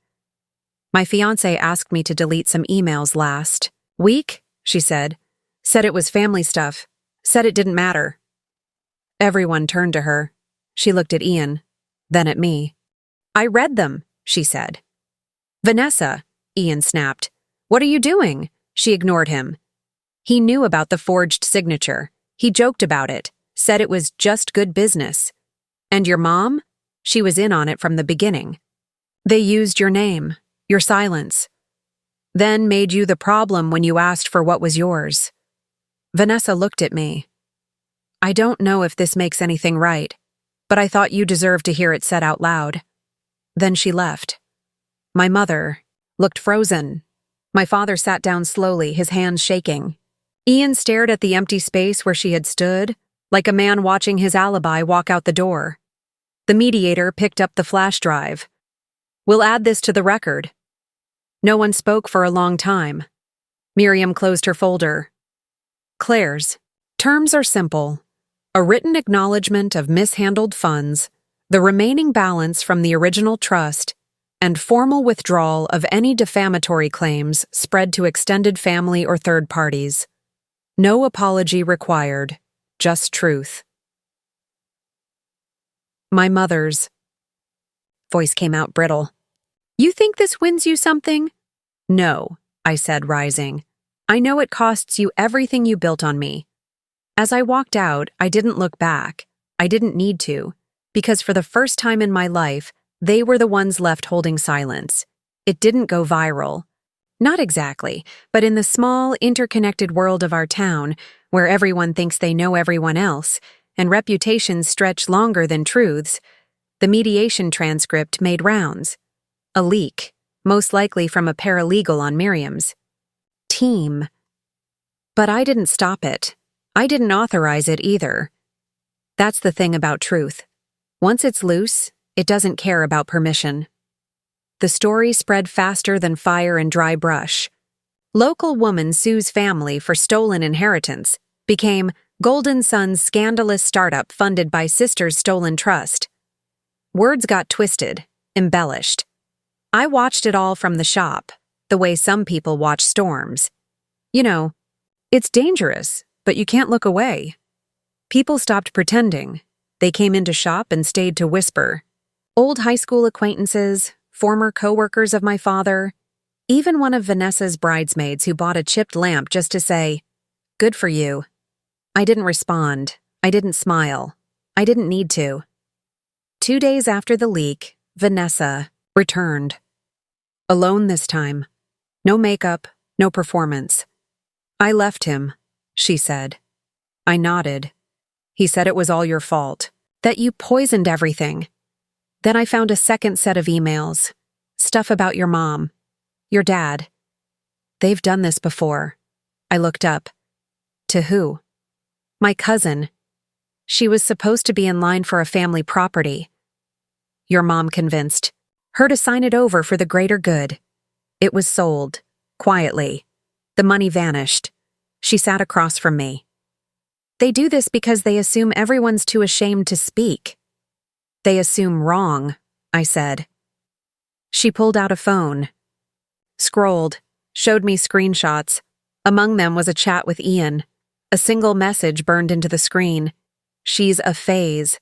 My fiancé asked me to delete some emails last week, she said. Said it was family stuff. Said it didn't matter. Everyone turned to her. She looked at Ian, then at me. I read them, she said. Vanessa, Ian snapped. What are you doing? She ignored him. He knew about the forged signature. He joked about it, said it was just good business. And your mom? She was in on it from the beginning. They used your name, your silence. Then made you the problem when you asked for what was yours. Vanessa looked at me. I don't know if this makes anything right, but I thought you deserved to hear it said out loud. Then she left. My mother looked frozen. My father sat down slowly, his hands shaking. Ian stared at the empty space where she had stood, like a man watching his alibi walk out the door. The mediator picked up the flash drive. We'll add this to the record. No one spoke for a long time. Miriam closed her folder. Claire's terms are simple. A written acknowledgement of mishandled funds, the remaining balance from the original trust, and formal withdrawal of any defamatory claims spread to extended family or third parties. No apology required, just truth. My mother's voice came out brittle. You think this wins you something? No, I said, rising. I know it costs you everything you built on me. As I walked out, I didn't look back. I didn't need to, because for the first time in my life, they were the ones left holding silence. It didn't go viral. Not exactly, but in the small, interconnected world of our town, where everyone thinks they know everyone else, and reputations stretch longer than truths, the mediation transcript made rounds. A leak. most likely from a paralegal on Miriam's team. But I didn't stop it. I didn't authorize it either. That's the thing about truth. Once it's loose, it doesn't care about permission. The story spread faster than fire and dry brush. Local woman sues family for stolen inheritance became Golden Sun's scandalous startup funded by sister's stolen trust. Words got twisted, embellished. I watched it all from the shop, the way some people watch storms. You know, it's dangerous, but you can't look away. People stopped pretending. They came into shop and stayed to whisper. Old high school acquaintances, former co-workers of my father, even one of Vanessa's bridesmaids who bought a chipped lamp just to say, "Good for you." I didn't respond. I didn't smile. I didn't need to. 2 days after the leak, Vanessa returned. Alone this time. No makeup, no performance. "I left him," she said. I nodded. "He said it was all your fault, that you poisoned everything." Then I found a second set of emails. Stuff about your mom. Your dad. They've done this before. I looked up. To who? My cousin. She was supposed to be in line for a family property. Your mom convinced her to sign it over for the greater good. It was sold, quietly. The money vanished. She sat across from me. They do this because they assume everyone's too ashamed to speak. They assume wrong, I said. She pulled out a phone. Scrolled, showed me screenshots. Among them was a chat with Ian. A single message burned into the screen. "She's a phase.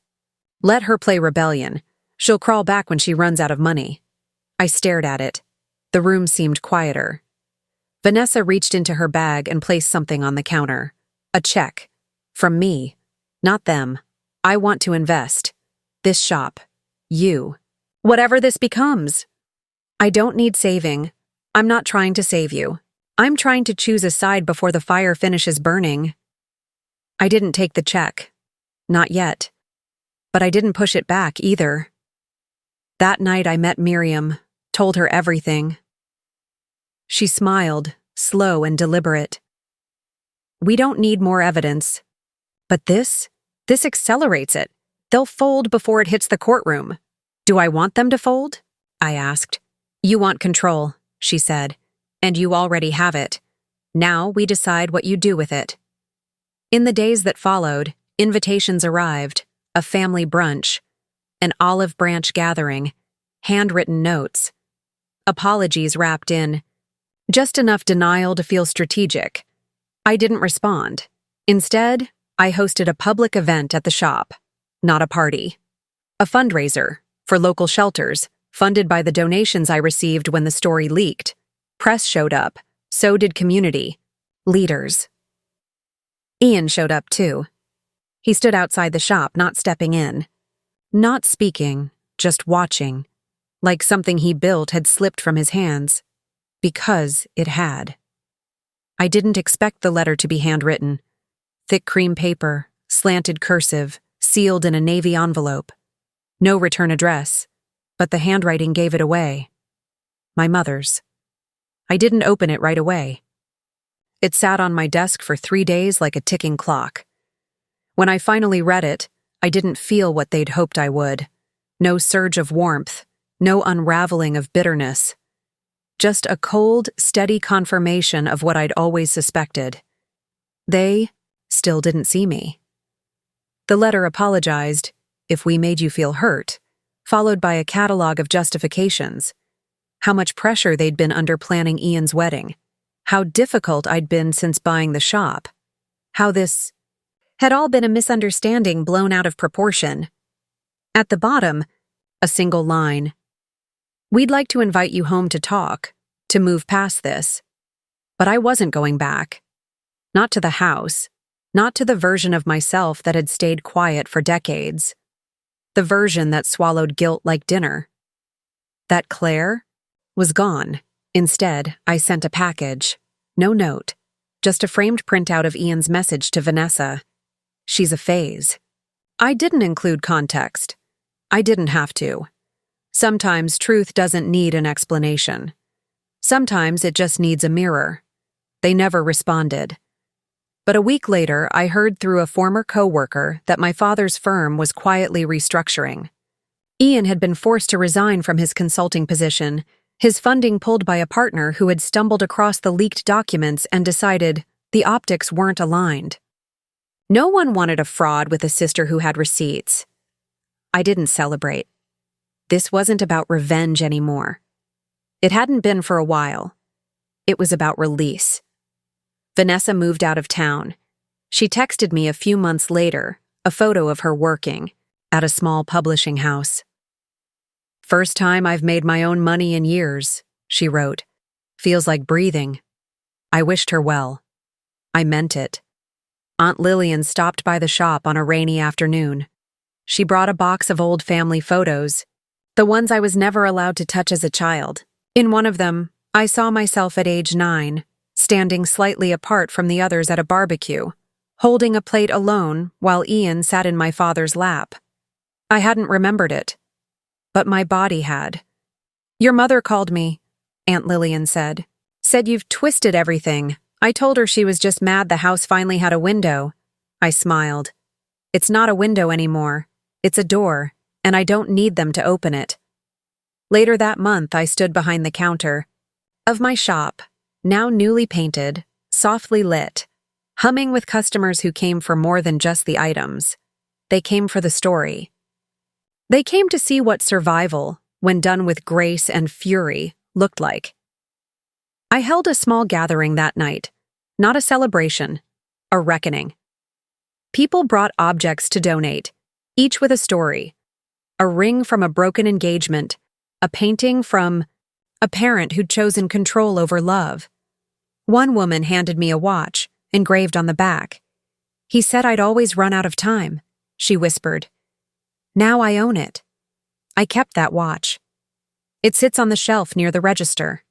Let her play rebellion. She'll crawl back when she runs out of money." I stared at it. The room seemed quieter. Vanessa reached into her bag and placed something on the counter. A check. From me. Not them. I want to invest. This shop. You. Whatever this becomes. I don't need saving. I'm not trying to save you. I'm trying to choose a side before the fire finishes burning. I didn't take the check. Not yet. But I didn't push it back either. That night I met Miriam, told her everything. She smiled, slow and deliberate. "We don't need more evidence. But this accelerates it. They'll fold before it hits the courtroom." "Do I want them to fold?" I asked. "You want control," she said, "and you already have it. Now we decide what you do with it." In the days that followed, invitations arrived, a family brunch, an olive branch gathering, handwritten notes, apologies wrapped in, just enough denial to feel strategic. I didn't respond. Instead, I hosted a public event at the shop, not a party. A fundraiser for local shelters, funded by the donations I received when the story leaked. Press showed up, so did community, leaders. Ian showed up too. He stood outside the shop, not stepping in. Not speaking, just watching, like something he built had slipped from his hands. Because it had. I didn't expect the letter to be handwritten. Thick cream paper, slanted cursive, sealed in a navy envelope. No return address, but the handwriting gave it away. My mother's. I didn't open it right away. It sat on my desk for 3 days like a ticking clock. When I finally read it, I didn't feel what they'd hoped I would. No surge of warmth, no unraveling of bitterness. Just a cold, steady confirmation of what I'd always suspected. They still didn't see me. The letter apologized, "If we made you feel hurt," followed by a catalog of justifications. How much pressure they'd been under planning Ian's wedding. How difficult I'd been since buying the shop. How this had all been a misunderstanding blown out of proportion. At the bottom, a single line. "We'd like to invite you home to talk, to move past this." But I wasn't going back. Not to the house. Not to the version of myself that had stayed quiet for decades. The version that swallowed guilt like dinner. That Claire was gone. Instead, I sent a package. No note. Just a framed printout of Ian's message to Vanessa. "She's a phase." I didn't include context. I didn't have to. Sometimes truth doesn't need an explanation. Sometimes it just needs a mirror. They never responded. But a week later, I heard through a former coworker that my father's firm was quietly restructuring. Ian had been forced to resign from his consulting position, his funding pulled by a partner who had stumbled across the leaked documents and decided the optics weren't aligned. No one wanted a fraud with a sister who had receipts. I didn't celebrate. This wasn't about revenge anymore. It hadn't been for a while. It was about release. Vanessa moved out of town. She texted me a few months later, a photo of her working at a small publishing house. "First time I've made my own money in years," she wrote. "Feels like breathing." I wished her well. I meant it. Aunt Lillian stopped by the shop on a rainy afternoon. She brought a box of old family photos, the ones I was never allowed to touch as a child. In one of them, I saw myself at age 9, standing slightly apart from the others at a barbecue, holding a plate alone while Ian sat in my father's lap. I hadn't remembered it, but my body had. "Your mother called me," Aunt Lillian said. "Said you've twisted everything. I told her she was just mad the house finally had a window." I smiled. "It's not a window anymore. It's a door, and I don't need them to open it." Later that month, I stood behind the counter of my shop, now newly painted, softly lit, humming with customers who came for more than just the items. They came for the story. They came to see what survival, when done with grace and fury, looked like. I held a small gathering that night, not a celebration, a reckoning. People brought objects to donate, each with a story. A ring from a broken engagement, a painting from a parent who'd chosen control over love. One woman handed me a watch, engraved on the back. "He said I'd always run out of time," she whispered. "Now I own it." I kept that watch. It sits on the shelf near the register.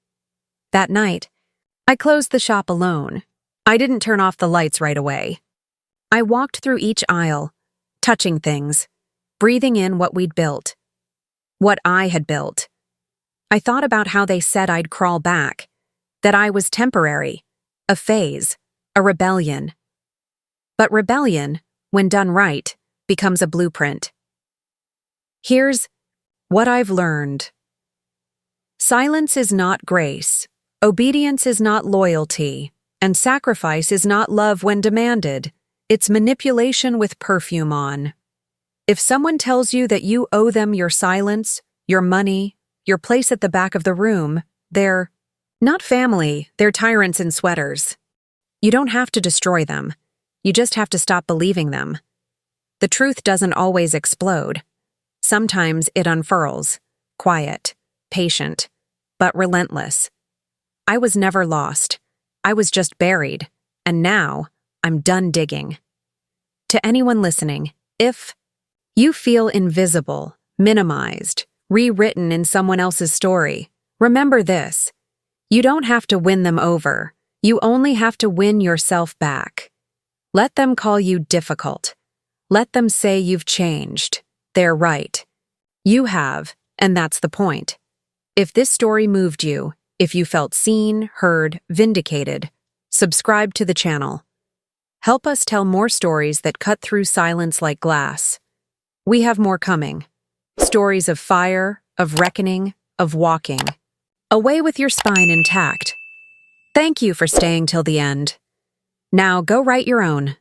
That night, I closed the shop alone. I didn't turn off the lights right away. I walked through each aisle, touching things, breathing in what we'd built. What I had built. I thought about how they said I'd crawl back, that I was temporary, a phase, a rebellion. But rebellion, when done right, becomes a blueprint. Here's what I've learned. Silence is not grace, obedience is not loyalty, and sacrifice is not love when demanded. It's manipulation with perfume on. If someone tells you that you owe them your silence, your money, your place at the back of the room, they're not family, they're tyrants in sweaters. You don't have to destroy them. You just have to stop believing them. The truth doesn't always explode. Sometimes it unfurls, quiet, patient, but relentless. I was never lost. I was just buried, and now I'm done digging. To anyone listening, if you feel invisible, minimized, rewritten in someone else's story, remember this. You don't have to win them over. You only have to win yourself back. Let them call you difficult. Let them say you've changed. They're right. You have, and that's the point. If this story moved you, if you felt seen, heard, vindicated, subscribe to the channel. Help us tell more stories that cut through silence like glass. We have more coming. Stories of fire, of reckoning, of walking. Away with your spine intact. Thank you for staying till the end. Now go write your own.